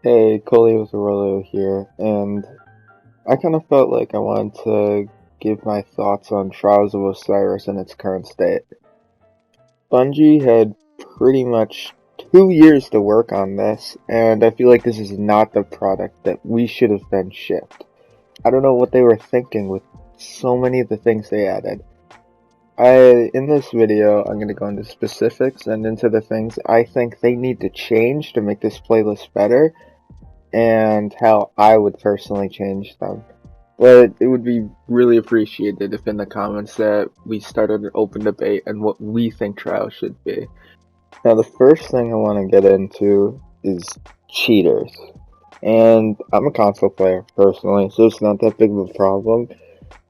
Hey, ColeoWithARolleo here, and I kind of felt like I wanted to give my thoughts on Trials of Osiris in its current state. Bungie had pretty much 2 years to work on this, and I feel like this is not the product that we should have been shipped. I don't know what they were thinking with so many of the things they added. In this video, I'm going to go into specifics and into the things I think they need to change to make this playlist better, and how I would personally change them. But it would be really appreciated if in the comments that we started an open debate on what we think trials should be. Now the first thing I want to get into is cheaters. And I'm a console player personally, so it's not that big of a problem.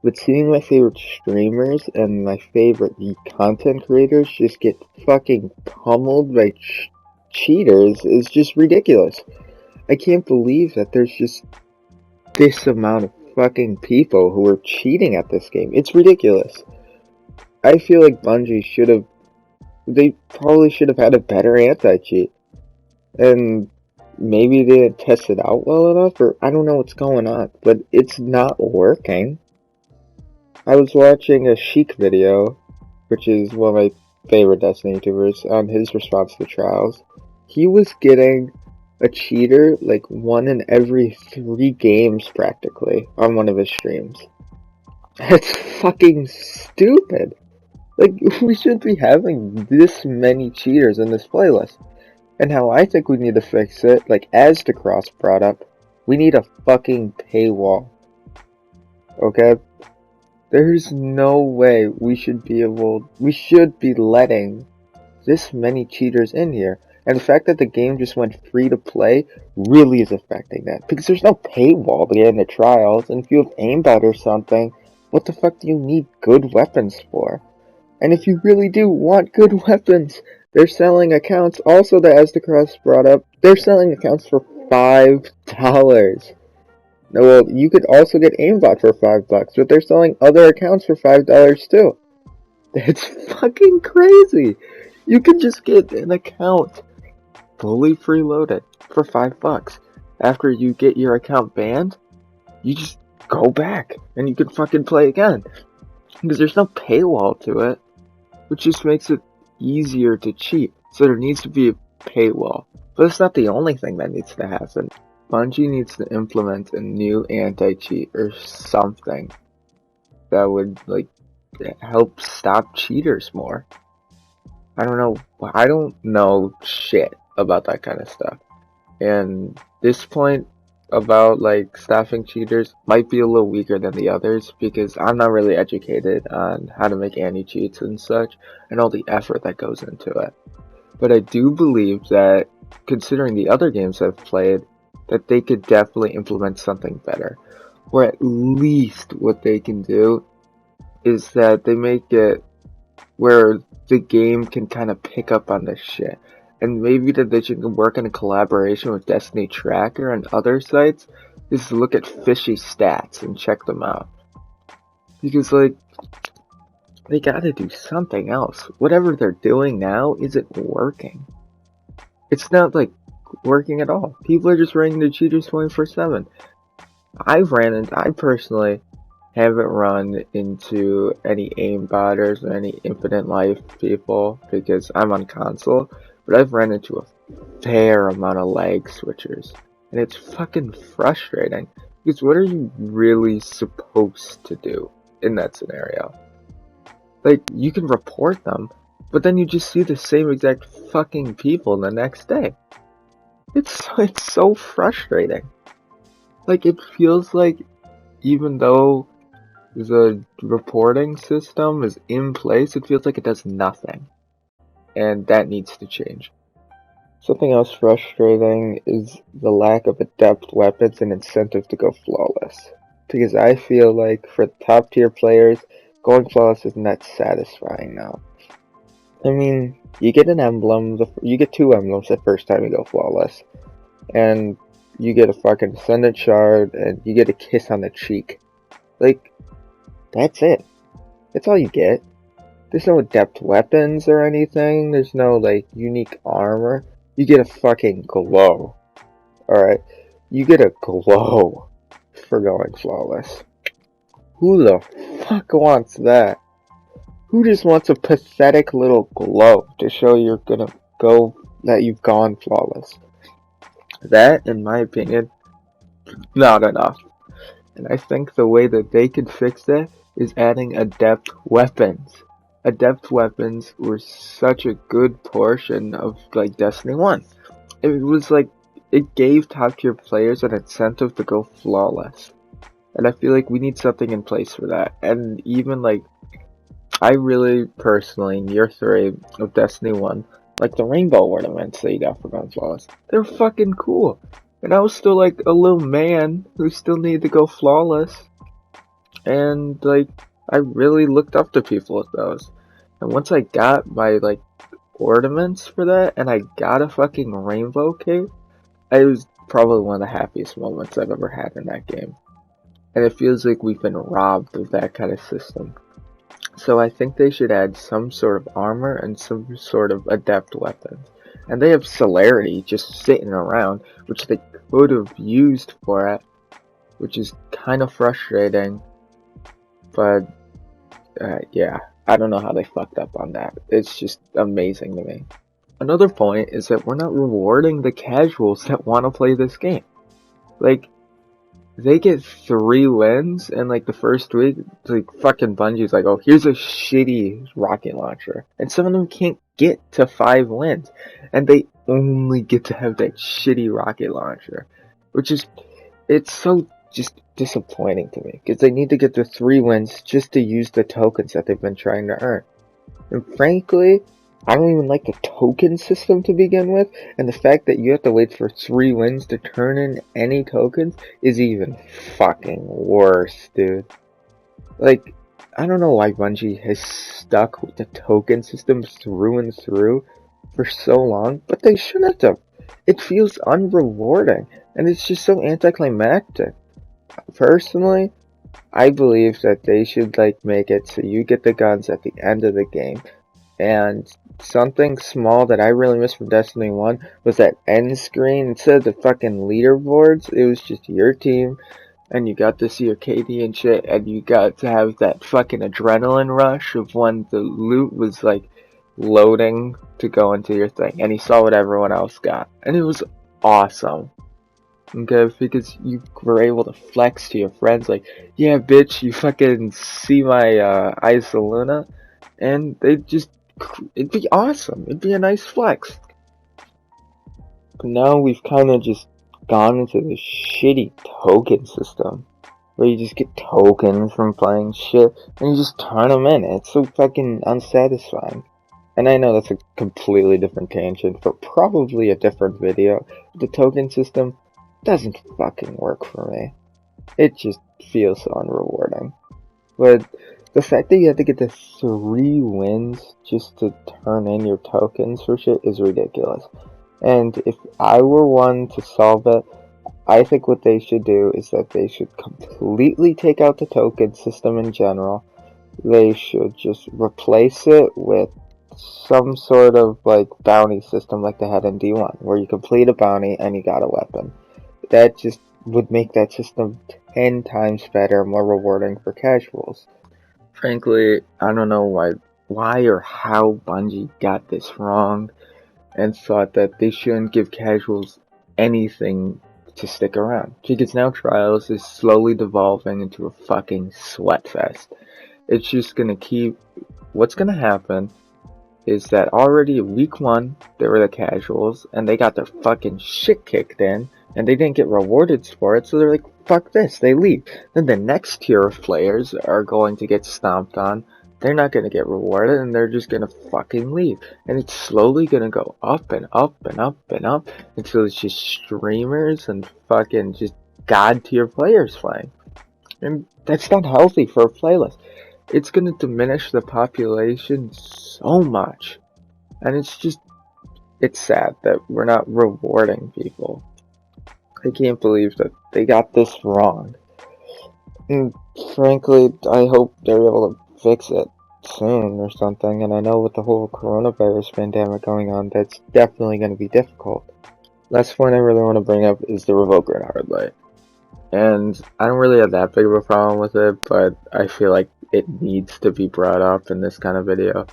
But seeing my favorite streamers and my favorite content creators just get fucking pummeled by cheaters is just ridiculous. I can't believe that there's just this amount of fucking people who are cheating at this game. It's ridiculous. I feel like Bungie they probably should have had a better anti-cheat. And maybe they didn't test it out well enough, or I don't know what's going on, but it's not working. I was watching a Sheik video, which is one of my favorite Destiny YouTubers, on his response to trials. He was getting a cheater like 1 in every 3 games practically on one of his streams. That's fucking stupid. Like, we shouldn't be having this many cheaters in this playlist. And how I think we need to fix it, like as the Cross brought up, we need a fucking paywall. Okay? There's no way we should be letting this many cheaters in here. And the fact that the game just went free to play really is affecting that. Because there's no paywall to get into trials, and if you have aimbot or something, what the fuck do you need good weapons for? And if you really do want good weapons, they're selling accounts, also that as the Cross brought up, they're selling accounts for $5. No, well, you could also get aimbot for $5, but they're selling other accounts for $5 too. That's fucking crazy! You can just get an account fully preloaded for $5. After you get your account banned, you just go back and you can fucking play again. Because there's no paywall to it, which just makes it easier to cheat. So there needs to be a paywall. But it's not the only thing that needs to happen. Bungie needs to implement a new anti-cheat or something that would like help stop cheaters more. I don't know shit about that kind of stuff. And this point about like stopping cheaters might be a little weaker than the others because I'm not really educated on how to make anti-cheats and such and all the effort that goes into it. But I do believe that considering the other games I've played, that they could definitely implement something better. Or at least what they can do is that they make it where the game can kind of pick up on this shit. And maybe that they should work in a collaboration with Destiny Tracker and other sites is to look at fishy stats and check them out. Because like, they gotta do something else. Whatever they're doing now isn't working. It's not like working at all. People are just running their cheaters 24/7. I personally haven't run into any aimbotters or any infinite life people because I'm on console, but I've run into a fair amount of lag switchers, and it's fucking frustrating because what are you really supposed to do in that scenario? Like, you can report them, but then you just see the same exact fucking people the next day. It's so frustrating. Like, it feels like even though the reporting system is in place, it feels like it does nothing. And that needs to change. Something else frustrating is the lack of adept weapons and incentive to go flawless. Because I feel like for top tier players, going flawless isn't that satisfying now. I mean, you get an emblem, you get 2 emblems the first time you go flawless. And you get a fucking Ascendant Shard, and you get a kiss on the cheek. Like, that's it. That's all you get. There's no adept weapons or anything. There's no, like, unique armor. You get a fucking glow. Alright, you get a glow for going flawless. Who the fuck wants that? Who just wants a pathetic little glow to show you're gonna go, that you've gone flawless? That, in my opinion, not enough. And I think the way that they could fix that is adding adept weapons. Adept weapons were such a good portion of like Destiny 1. It was like, it gave top tier players an incentive to go flawless. And I feel like we need something in place for that. And even like, I really personally, in year 3 of Destiny 1, like the rainbow ornaments that you got for going flawless. They're fucking cool. And I was still like a little man who still needed to go flawless. And like, I really looked up to people with those. And once I got my like ornaments for that, and I got a fucking rainbow cape, it was probably one of the happiest moments I've ever had in that game. And it feels like we've been robbed of that kind of system. So I think they should add some sort of armor and some sort of adept weapons. And they have celerity just sitting around, which they could have used for it, which is kind of frustrating. But yeah, I don't know how they fucked up on that. It's just amazing to me. Another point is that we're not rewarding the casuals that want to play this game. Like, they get 3 wins in like the first week. Like fucking Bungie's like, oh, here's a shitty rocket launcher, and some of them can't get to 5 wins, and they only get to have that shitty rocket launcher, which is, it's so just disappointing to me, because they need to get to 3 wins just to use the tokens that they've been trying to earn. And frankly, I don't even like the token system to begin with, and the fact that you have to wait for 3 wins to turn in any tokens is even fucking worse, dude. Like, I don't know why Bungie has stuck with the token system through and through for so long, but they shouldn't have. It feels unrewarding, and it's just so anticlimactic. Personally, I believe that they should like make it so you get the guns at the end of the game. And something small that I really missed from Destiny 1 was that end screen. Instead of the fucking leaderboards, it was just your team, and you got to see your KD and shit, and you got to have that fucking adrenaline rush of when the loot was like loading to go into your thing, and you saw what everyone else got, and it was awesome. Okay, because you were able to flex to your friends, like, yeah, bitch, you fucking see my Eyes of Luna, and they just, it'd be awesome. It'd be a nice flex. But now we've kind of just gone into this shitty token system, where you just get tokens from playing shit, and you just turn them in. It's so fucking unsatisfying. And I know that's a completely different tangent for probably a different video. The token system doesn't fucking work for me. It just feels so unrewarding. But the fact that you have to get to 3 wins just to turn in your tokens for shit is ridiculous. And if I were one to solve it, I think what they should do is that they should completely take out the token system in general. They should just replace it with some sort of like bounty system like they had in D1, where you complete a bounty and you got a weapon. That just would make that system 10 times better, more rewarding for casuals. Frankly, I don't know why or how Bungie got this wrong and thought that they shouldn't give casuals anything to stick around. Because now Trials is slowly devolving into a fucking sweat fest. It's just gonna keep, what's gonna happen is that already week 1, they were the casuals, and they got their fucking shit kicked in, and they didn't get rewarded for it, so they're like, fuck this, they leave. Then the next tier of players are going to get stomped on, they're not going to get rewarded, and they're just going to fucking leave. And it's slowly going to go up and up and up and up, until it's just streamers and fucking just god tier players playing. And that's not healthy for a playlist. It's going to diminish the population so much. And it's sad that we're not rewarding people. I can't believe that they got this wrong. And frankly, I hope they're able to fix it soon or something. And I know with the whole coronavirus pandemic going on, that's definitely going to be difficult. last point I really want to bring up is the Revoker and Hard Light. And I don't really have that big of a problem with it, but I feel like it needs to be brought up in this kind of video.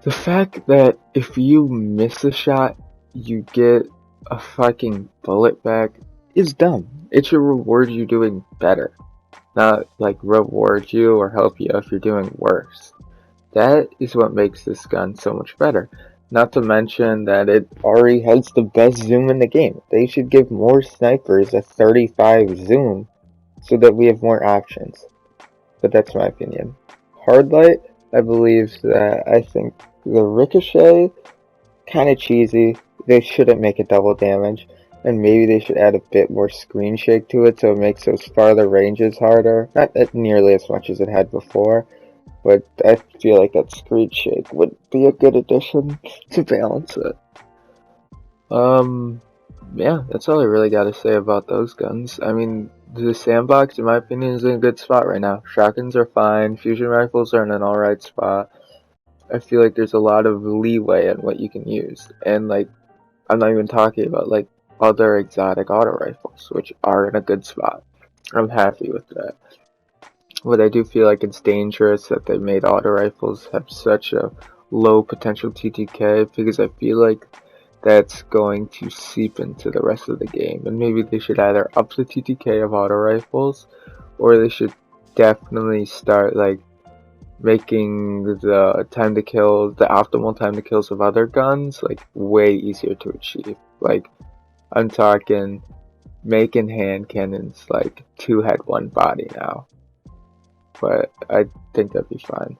The fact that if you miss a shot, you get a fucking bullet back is dumb. It should reward you doing better, not like reward you or help you if you're doing worse. That is what makes this gun so much better. Not to mention that it already has the best zoom in the game. They should give more snipers a 35 zoom so that we have more options. But that's my opinion. Hard Light, I believe that I think the ricochet, kinda cheesy. They shouldn't make it double damage. And maybe they should add a bit more screen shake to it so it makes those farther ranges harder. Not nearly as much as it had before. But I feel like that screen shake would be a good addition to balance it. Yeah, that's all I really gotta say about those guns. I mean, the sandbox, in my opinion, is in a good spot right now. Shotguns are fine, fusion rifles are in an alright spot. I feel like there's a lot of leeway in what you can use. And, like, I'm not even talking about, like, other exotic auto rifles, which are in a good spot. I'm happy with that. But I do feel like it's dangerous that they made auto rifles have such a low potential TTK, because I feel like that's going to seep into the rest of the game. And maybe they should either up the TTK of auto rifles, or they should definitely start, like, making the time to kill, the optimal time to kills of other guns, like, way easier to achieve. Like, I'm talking making hand cannons, like, 2 head 1 body now. But I think that'd be fine.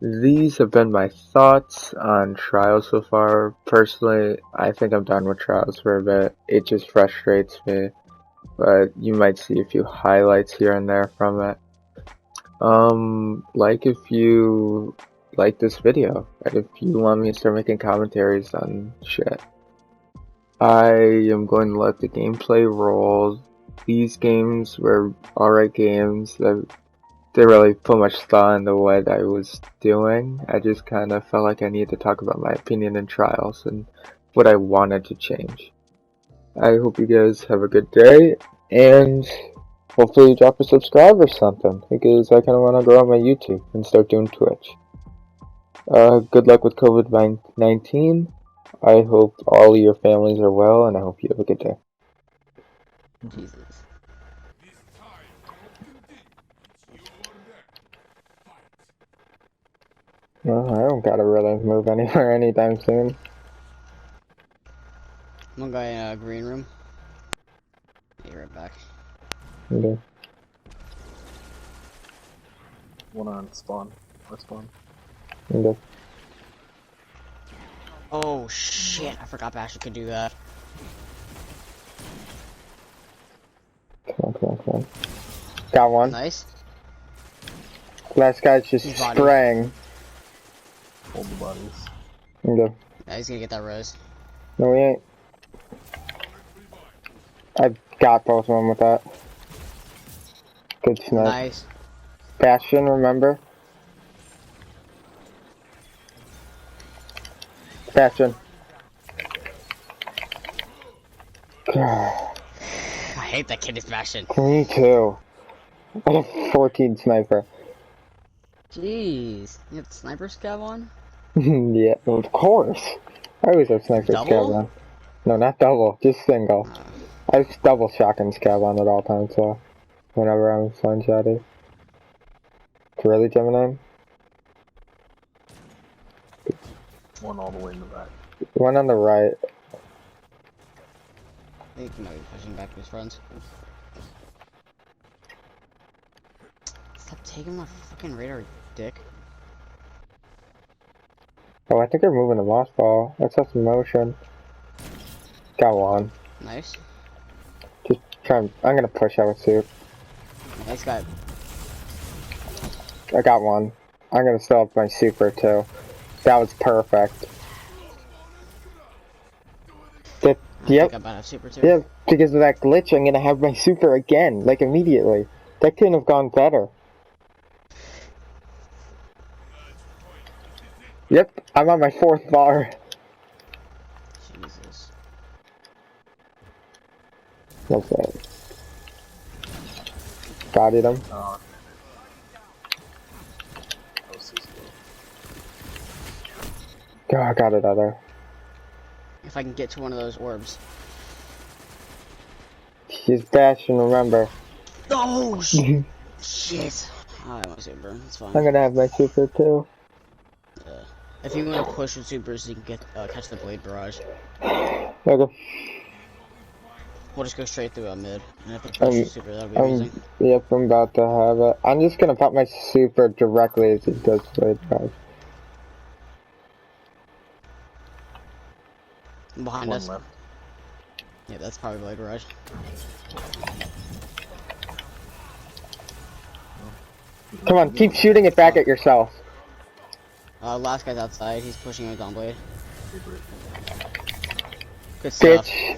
These have been my thoughts on Trials so far. Personally, I think I'm done with Trials for a bit. It just frustrates me. But you might see a few highlights here and there from it. Like if you like this video, and if you want me to start making commentaries on shit. I am going to let the gameplay roll. These games were alright games. They really put much thought into what I was doing. I just kind of felt like I needed to talk about my opinion in Trials and what I wanted to change. I hope you guys have a good day, and hopefully you drop a subscribe or something, because I kind of want to grow on my YouTube and start doing Twitch. Good luck with COVID-19. I hope all of your families are well, and I hope you have a good day. Jesus. No, I don't gotta really move anywhere anytime soon. One guy in a green room. Be right back. Okay. One on spawn. Or spawn. Okay. Oh shit, I forgot Basher could do that. Come on. Got one. Nice. Last guy's just He's body. spraying. Hold the bodies. Okay. Yeah, he's gonna get that res. No, we ain't. I got both of them with that. Good snipe. Nice. Bastion, remember? Bastion. I hate that kid is Bastion. Me too. I have 14 sniper. Jeez. You have the sniper scav on? Yeah, of course. I always have sniper Double? scab on. No, not double, just single. I have double shotgun scab on at all times, so whenever I'm slingshotted. Really, Gemini? One all the way in the back. One on the right. I think he might be pushing back to his friends. Stop taking my fucking radar, dick. Oh, I think they're moving the moss ball. Let's have some motion. Got one. Nice. Just try and, I'm gonna push out with soup. Nice guy. I got one. I'm gonna still have my super too. That was perfect. I Yep. think I'm about to have super too. Yeah, because of that glitch, I'm gonna have my super again, like immediately. That couldn't have gone better. Yep, I'm on my 4th bar. Jesus. That's it. Got him. That was too slow. God, I got it out there. If I can get to one of those orbs. She's bashing, remember. Oh, shit. Oh, I want super. It's fine. I'm gonna have my super too. If you want to push with supers, you can get catch the blade barrage. Okay. We'll just go straight through mid. And if it pushes super, that'll be amazing. Yep, I'm about to have it. I'm just gonna pop my super directly as it does blade drive. Behind One us. left. Yeah, that's probably blade barrage. Come on, keep shooting it back at yourself. Last guy's outside. He's pushing a gun blade. Good stuff. Bitch.